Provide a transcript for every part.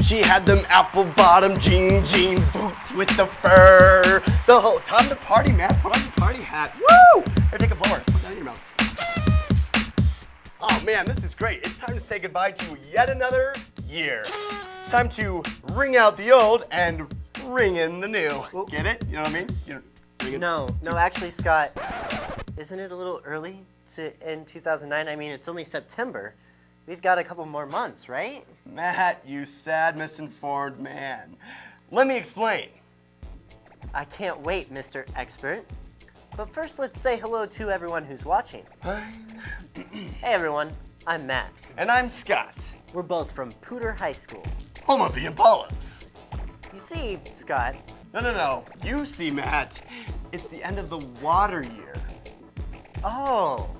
She had them apple-bottom jean boots with the fur. The whole time to party, man. Put on your party hat. Woo! Here, take a blower. Put that in your mouth. Oh man, this is great. It's time to say goodbye to yet another year. It's time to ring out the old and ring in the new. Get it? You know what I mean? No, actually, Scott, isn't it a little early to end 2009? I mean, it's only September. We've got a couple more months, right? Matt, you sad, misinformed man. Let me explain. I can't wait, Mr. Expert. But first, let's say hello to everyone who's watching. Hey, everyone. I'm Matt. And I'm Scott. We're both from Pooter High School. Home of the Impalas. You see, Scott. No. You see, Matt. It's the end of the water year. Oh,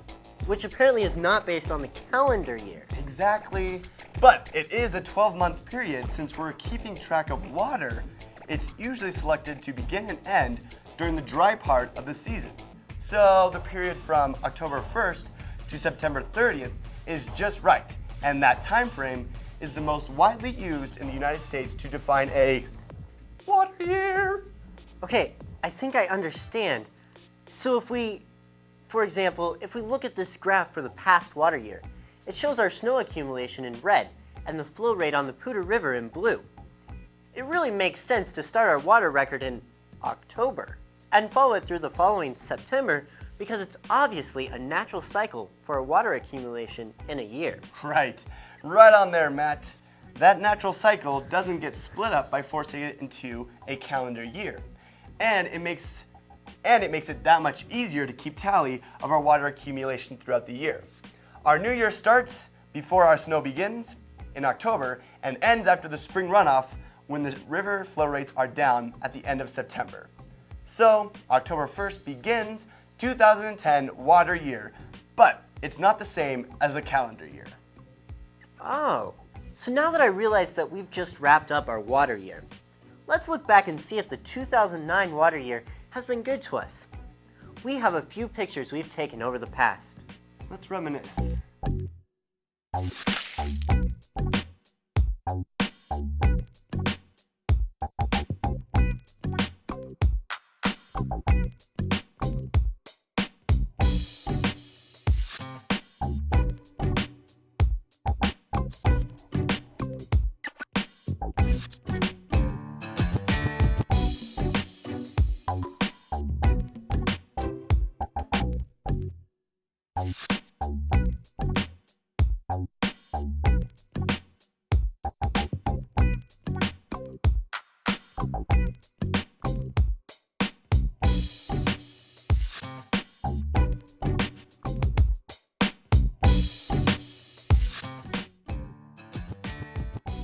which apparently is not based on the calendar year. Exactly. But it is a 12-month period. Since we're keeping track of water, it's usually selected to begin and end during the dry part of the season. So the period from October 1st to September 30th is just right. And that time frame is the most widely used in the United States to define a water year. Okay, I think I understand. So for example, if we look at this graph for the past water year, it shows our snow accumulation in red and the flow rate on the Pooter River in blue. It really makes sense to start our water record in October and follow it through the following September because it's obviously a natural cycle for a water accumulation in a year. Right on there, Matt. That natural cycle doesn't get split up by forcing it into a calendar year. And it makes it that much easier to keep tally of our water accumulation throughout the year. Our new year starts before our snow begins in October and ends after the spring runoff when the river flow rates are down at the end of September. So October 1st begins 2010 water year, but it's not the same as a calendar year. Oh, so now that I realize that we've just wrapped up our water year, let's look back and see if the 2009 water year has been good to us. We have a few pictures we've taken over the past. Let's reminisce.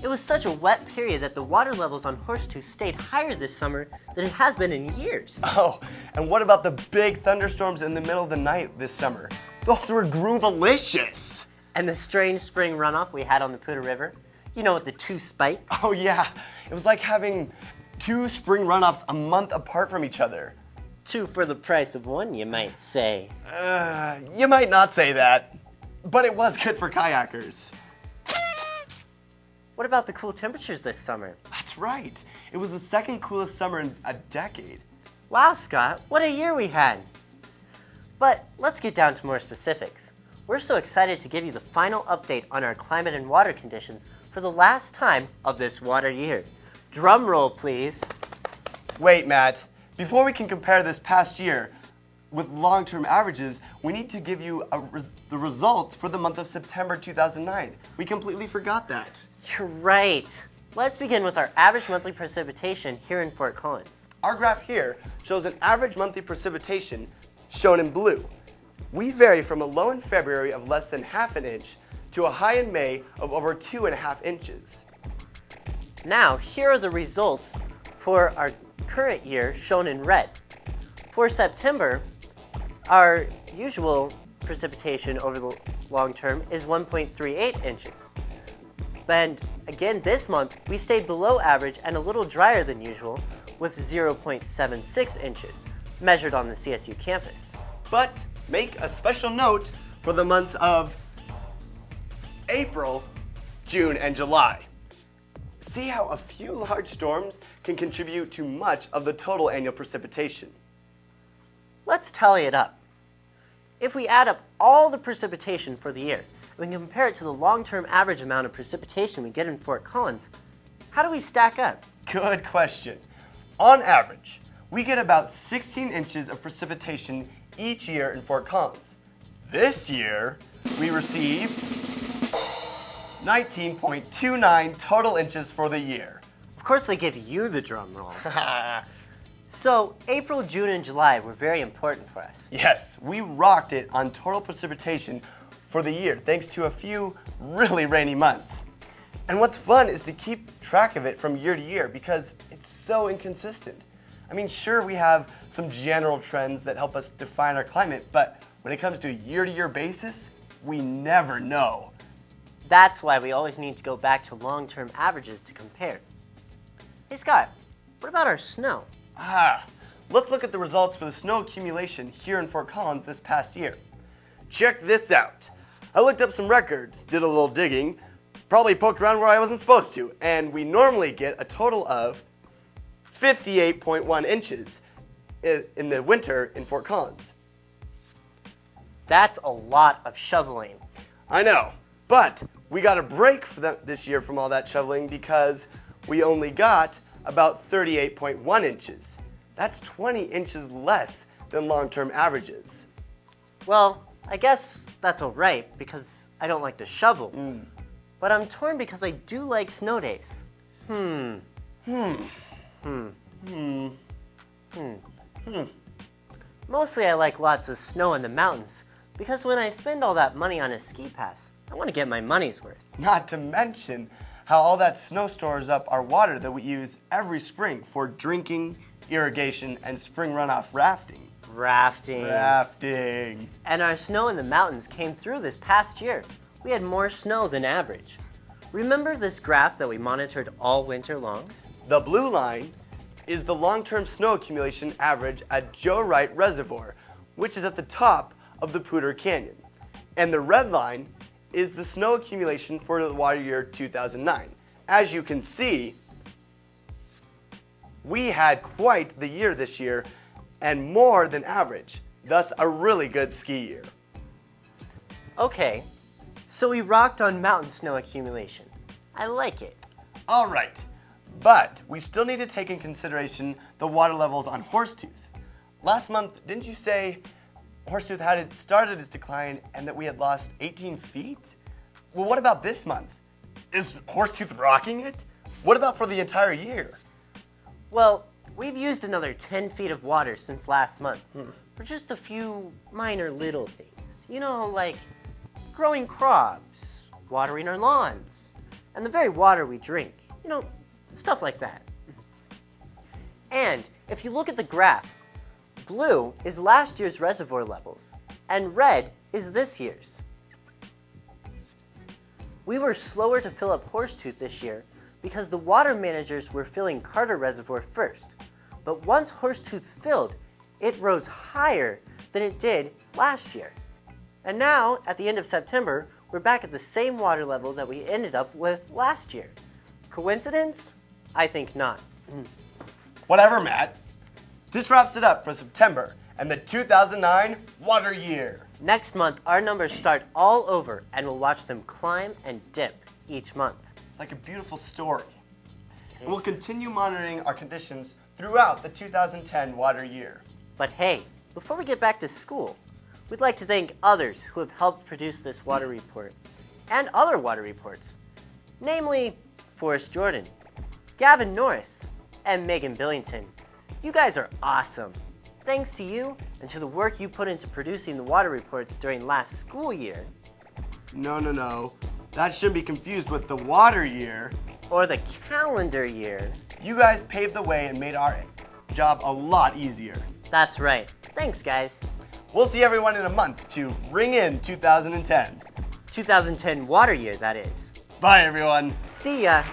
It was such a wet period that the water levels on Horseshoe stayed higher this summer than it has been in years. Oh, and what about the big thunderstorms in the middle of the night this summer? Those were groovalicious. And the strange spring runoff we had on the Pooter River, you know, with the two spikes? Oh yeah, it was like having two spring runoffs a month apart from each other. Two for the price of one, you might say. You might not say that, but it was good for kayakers. What about the cool temperatures this summer? That's right. It was the second coolest summer in a decade. Wow, Scott, what a year we had. But let's get down to more specifics. We're so excited to give you the final update on our climate and water conditions for the last time of this water year. Drum roll, please. Wait, Matt. Before we can compare this past year with long-term averages, we need to give you the results for the month of September 2009. We completely forgot that. You're right. Let's begin with our average monthly precipitation here in Fort Collins. Our graph here shows an average monthly precipitation shown in blue. We vary from a low in February of less than half an inch to a high in May of over 2.5 inches. Now, here are the results for our current year shown in red. For September, our usual precipitation over the long term is 1.38 inches. And again, this month, we stayed below average and a little drier than usual with 0.76 inches, measured on the CSU campus. But make a special note for the months of April, June, and July. see how a few large storms can contribute to much of the total annual precipitation. Let's tally it up. If we add up all the precipitation for the year, and we compare it to the long-term average amount of precipitation we get in Fort Collins, how do we stack up? Good question. On average, we get about 16 inches of precipitation each year in Fort Collins. This year, we received 19.29 total inches for the year. Of course they give you the drum roll. So, April, June, and July were very important for us. Yes, we rocked it on total precipitation for the year, thanks to a few really rainy months. And what's fun is to keep track of it from year to year because it's so inconsistent. I mean, sure, we have some general trends that help us define our climate, but when it comes to a year-to-year basis, we never know. That's why we always need to go back to long-term averages to compare. Hey Scott, what about our snow? Let's look at the results for the snow accumulation here in Fort Collins this past year. Check this out. I looked up some records, did a little digging, probably poked around where I wasn't supposed to, and we normally get a total of 58.1 inches in the winter in Fort Collins. That's a lot of shoveling. I know, but we got a break this year from all that shoveling because we only got about 38.1 inches. That's 20 inches less than long-term averages. Well, I guess that's all right because I don't like to shovel. But I'm torn because I do like snow days. Mostly I like lots of snow in the mountains because when I spend all that money on a ski pass, I want to get my money's worth. Not to mention how all that snow stores up our water that we use every spring for drinking, irrigation, and spring runoff rafting. Rafting. And our snow in the mountains came through this past year. We had more snow than average. Remember this graph that we monitored all winter long? The blue line is the long-term snow accumulation average at Joe Wright Reservoir, which is at the top of the Poudre Canyon. And the red line is the snow accumulation for the water year 2009. As you can see, we had quite the year this year and more than average, thus a really good ski year. Okay, so we rocked on mountain snow accumulation. I like it. All right, but we still need to take in consideration the water levels on Horsetooth. Last month, didn't you say Horsetooth had started its decline and that we had lost 18 feet? Well, what about this month? Is Horsetooth rocking it? What about for the entire year? Well, we've used another 10 feet of water since last month for just a few minor little things. You know, like growing crops, watering our lawns, and the very water we drink. You know, stuff like that. And if you look at the graph, blue is last year's reservoir levels, and red is this year's. We were slower to fill up Horsetooth this year because the water managers were filling Carter Reservoir first. But once Horsetooth filled, it rose higher than it did last year. And now, at the end of September, we're back at the same water level that we ended up with last year. Coincidence? I think not. Whatever, Matt. This wraps it up for September and the 2009 water year. Next month, our numbers start all over and we'll watch them climb and dip each month. It's like a beautiful story. And we'll continue monitoring our conditions throughout the 2010 water year. But hey, before we get back to school, we'd like to thank others who have helped produce this water report and other water reports, namely Forrest Jordan, Gavin Norris, and Megan Billington. You guys are awesome. Thanks to you and to the work you put into producing the water reports during last school year. No. That shouldn't be confused with the water year. Or the calendar year. You guys paved the way and made our job a lot easier. That's right. Thanks, guys. We'll see everyone in a month to ring in 2010. 2010 water year, that is. Bye, everyone. See ya.